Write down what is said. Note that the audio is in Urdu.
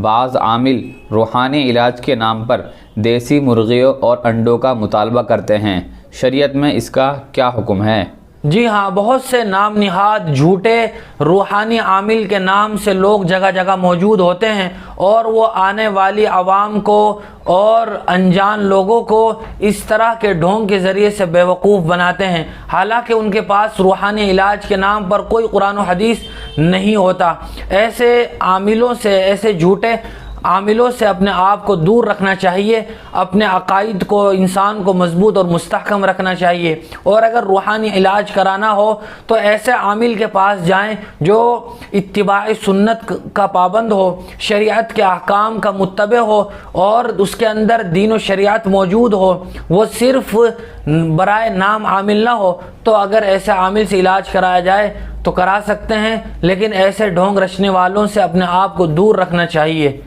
بعض عامل روحانی علاج کے نام پر دیسی مرغیوں اور انڈوں کا مطالبہ کرتے ہیں، شریعت میں اس کا کیا حکم ہے؟ جی ہاں، بہت سے نام نہاد جھوٹے روحانی عامل کے نام سے لوگ جگہ جگہ موجود ہوتے ہیں، اور وہ آنے والی عوام کو اور انجان لوگوں کو اس طرح کے ڈھونگ کے ذریعے سے بیوقوف بناتے ہیں، حالانکہ ان کے پاس روحانی علاج کے نام پر کوئی قرآن و حدیث نہیں ہوتا۔ ایسے عاملوں سے، ایسے جھوٹے عاملوں سے اپنے آپ کو دور رکھنا چاہیے، اپنے عقائد کو، انسان کو مضبوط اور مستحکم رکھنا چاہیے، اور اگر روحانی علاج کرانا ہو تو ایسے عامل کے پاس جائیں جو اتباع سنت کا پابند ہو، شریعت کے احکام کا متبع ہو، اور اس کے اندر دین و شریعت موجود ہو، وہ صرف برائے نام عامل نہ ہو۔ تو اگر ایسے عامل سے علاج کرایا جائے تو کرا سکتے ہیں، لیکن ایسے ڈھونگ رچنے والوں سے اپنے آپ کو دور رکھنا چاہیے۔